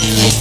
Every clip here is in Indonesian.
Halo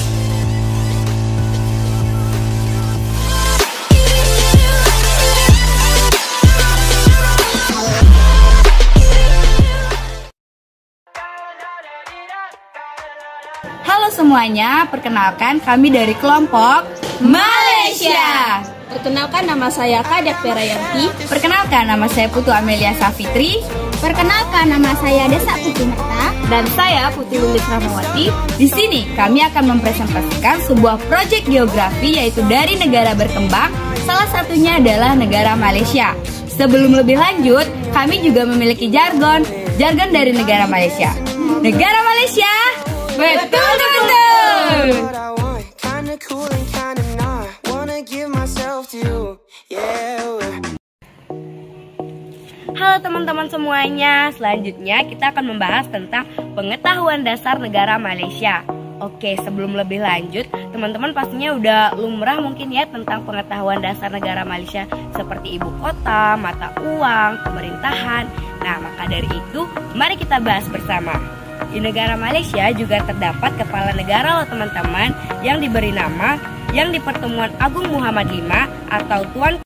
semuanya, perkenalkan kami dari kelompok Malaysia. Perkenalkan, nama saya Kadek Perayanti. Perkenalkan, nama saya Putu Amelia Safitri. Perkenalkan, nama saya Desa Putri Merta. Dan saya Putri Lilis Rahmawati. Di sini kami akan mempresentasikan sebuah proyek geografi yaitu dari negara berkembang. Salah satunya adalah negara Malaysia. Sebelum lebih lanjut, kami juga memiliki jargon dari negara Malaysia. Negara Malaysia, betul-betul. Halo teman-teman semuanya, selanjutnya kita akan membahas tentang pengetahuan dasar negara Malaysia. Oke, sebelum lebih lanjut, teman-teman pastinya udah lumrah mungkin ya tentang pengetahuan dasar negara Malaysia seperti ibu kota, mata uang, pemerintahan. Nah, maka dari itu, mari kita bahas bersama. Di negara Malaysia juga terdapat kepala negara loh teman-teman yang diberi nama yang di Pertemuan Agung Muhammad V atau Tuan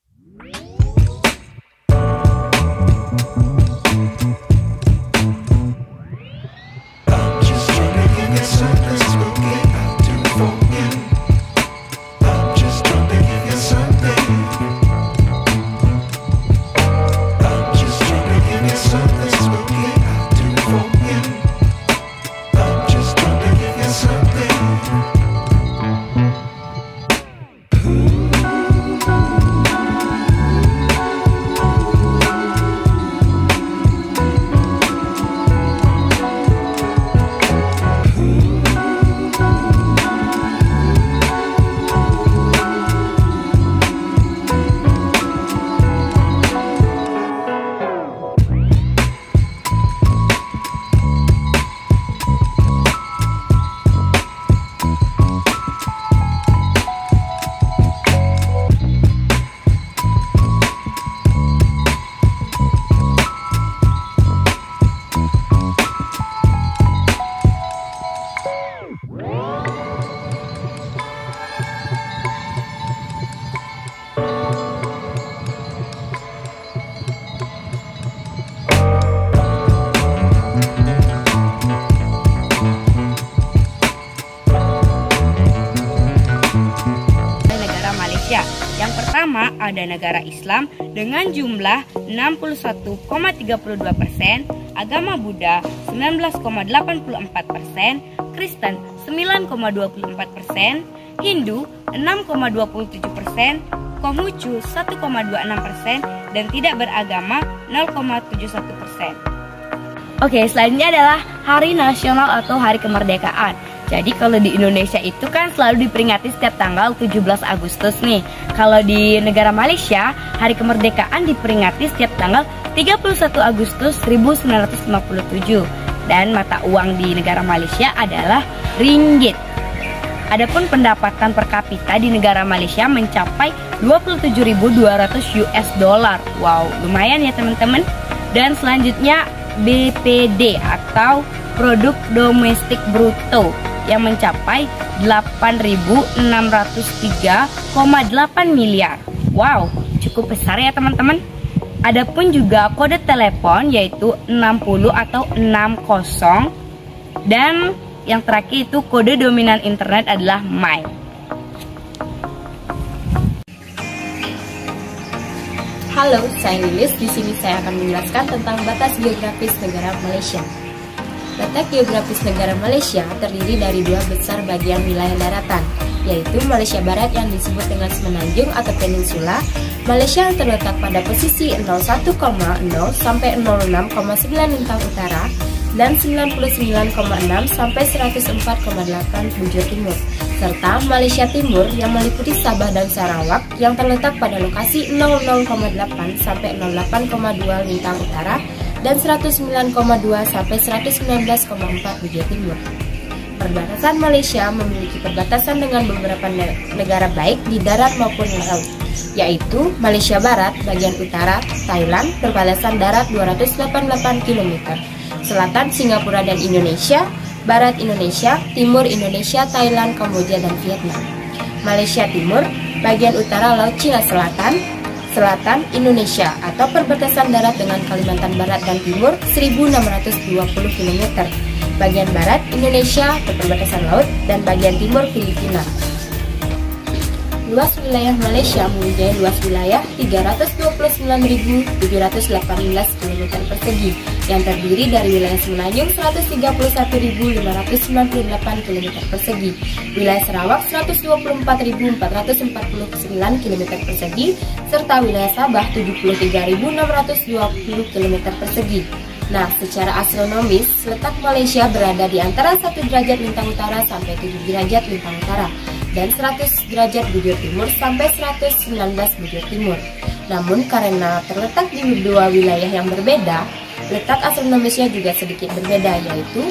Yang pertama ada negara Islam dengan jumlah 61,32%, agama Buddha 19,84%, Kristen 9,24%, Hindu 6,27%, Konghucu 1,26%, dan tidak beragama 0,71%. Oke, selanjutnya adalah Hari Nasional atau Hari Kemerdekaan. Jadi kalau di Indonesia itu kan selalu diperingati setiap tanggal 17 Agustus nih. Kalau di negara Malaysia, Hari Kemerdekaan diperingati setiap tanggal 31 Agustus 1957. Dan mata uang di negara Malaysia adalah ringgit. Adapun pendapatan per kapita di negara Malaysia mencapai 27.200 US dollar. Wow, lumayan ya teman-teman. Dan selanjutnya BPD atau Produk Domestik Bruto yang mencapai 8.603,8 miliar. Wow, cukup besar ya teman-teman. Adapun juga kode telepon yaitu 60 atau 60. Dan yang terakhir itu kode dominan internet adalah MY. Halo, saya Lilis. Di sini saya akan menjelaskan tentang batas geografis negara Malaysia. Letak geografis negara Malaysia terdiri dari dua besar bagian wilayah daratan, yaitu Malaysia Barat yang disebut dengan Semenanjung atau Peninsula, Malaysia yang terletak pada posisi 01,0 sampai 06,9 lintang utara, dan 99,6 sampai 104,8 bujur timur, serta Malaysia Timur yang meliputi Sabah dan Sarawak yang terletak pada lokasi 00,8 sampai 08,2 lintang utara, dan 109,2 sampai 119,4 bujur timur. Perbatasan Malaysia memiliki perbatasan dengan beberapa negara baik di darat maupun laut, yaitu Malaysia Barat bagian utara, Thailand perbatasan darat 288 km, selatan Singapura dan Indonesia, Barat Indonesia, Timur Indonesia, Thailand, Kamboja, dan Vietnam. Malaysia Timur, bagian utara Laut Cina Selatan, Selatan Indonesia atau perbatasan darat dengan Kalimantan Barat dan Timur 1620 km. Bagian barat Indonesia atau perbatasan laut dan bagian timur Filipina. Luas wilayah Malaysia mempunyai luas wilayah 329.718 km persegi yang terdiri dari wilayah Semenanjung 131.598 km persegi, wilayah Sarawak 124.449 km persegi, serta wilayah Sabah 73.620 km persegi. Nah, secara astronomis, letak Malaysia berada di antara 1 derajat lintang utara sampai 7 derajat lintang utara dan 100 derajat bujur timur sampai 119 bujur timur. Namun karena terletak di dua wilayah yang berbeda, letak astronomisnya juga sedikit berbeda, yaitu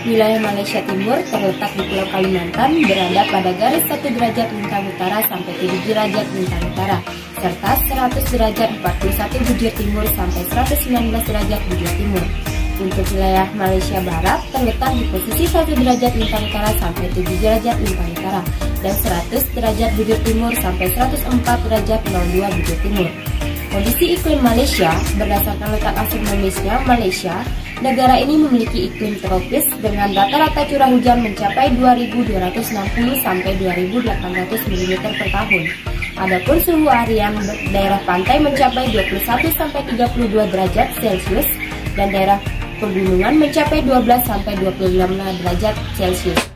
wilayah Malaysia Timur terletak di Pulau Kalimantan berada pada garis 1 derajat lintang utara sampai 7 derajat lintang utara, serta 100 derajat 41 bujur timur sampai 119 derajat bujur timur. Untuk wilayah Malaysia Barat terletak di posisi 1 derajat lintang utara sampai 7 derajat lintang utara dan 100 derajat bujur timur sampai 104 derajat 02 bujur timur. Kondisi iklim Malaysia berdasarkan letak astronomisnya Malaysia, negara ini memiliki iklim tropis dengan rata-rata curah hujan mencapai 2.260 sampai 2.800 mm per tahun. Adapun suhu harian daerah pantai mencapai 21 sampai 32 derajat Celcius dan daerah pegunungan mencapai 12 sampai 25 derajat Celcius.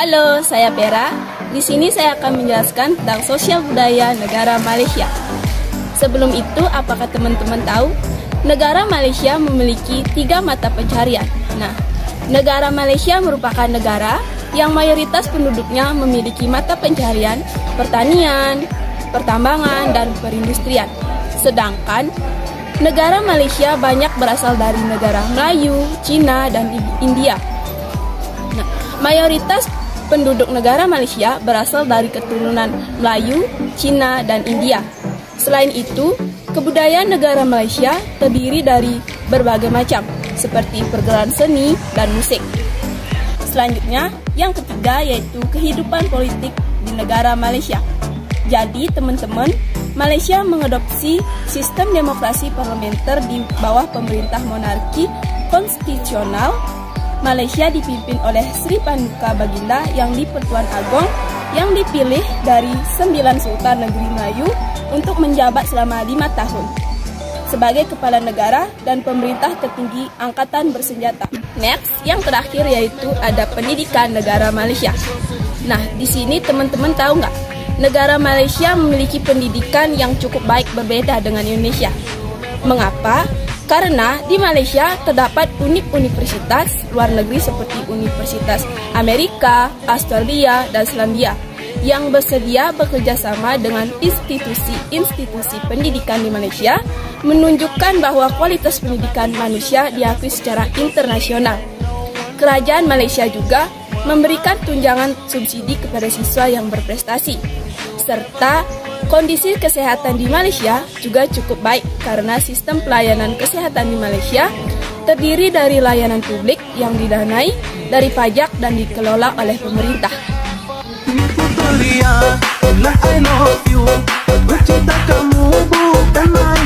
Halo, saya Vera. Di sini saya akan menjelaskan tentang sosial budaya negara Malaysia. Sebelum itu, apakah teman-teman tahu negara Malaysia memiliki 3 mata pencaharian? Nah, negara Malaysia merupakan negara yang mayoritas penduduknya memiliki mata pencaharian pertanian, pertambangan, dan perindustrian. Sedangkan negara Malaysia banyak berasal dari negara Melayu, Cina, dan India. Nah, mayoritas penduduk negara Malaysia berasal dari keturunan Melayu, Cina, dan India. Selain itu, kebudayaan negara Malaysia terdiri dari berbagai macam, seperti pergerakan seni dan musik. Selanjutnya, yang ketiga yaitu kehidupan politik di negara Malaysia. Jadi, teman-teman, Malaysia mengadopsi sistem demokrasi parlementer di bawah pemerintah monarki konstitusional. Malaysia dipimpin oleh Sri Paduka Baginda yang di-Pertuan Agong yang dipilih dari 9 Sultan Negeri Melayu untuk menjabat selama 5 tahun sebagai kepala negara dan pemerintah tertinggi angkatan bersenjata. Next, yang terakhir yaitu ada pendidikan negara Malaysia. Nah, di sini teman-teman tahu nggak? Negara Malaysia memiliki pendidikan yang cukup baik berbeda dengan Indonesia. Mengapa? Karena di Malaysia terdapat universitas luar negeri seperti Universitas Amerika, Australia, dan Selandia yang bersedia bekerja sama dengan institusi-institusi pendidikan di Malaysia, menunjukkan bahwa kualitas pendidikan manusia diakui secara internasional. Kerajaan Malaysia juga memberikan tunjangan subsidi kepada siswa yang berprestasi, serta kondisi kesehatan di Malaysia juga cukup baik karena sistem pelayanan kesehatan di Malaysia terdiri dari layanan publik yang didanai dari pajak dan dikelola oleh pemerintah. I love you, bercinta kamu bukan main.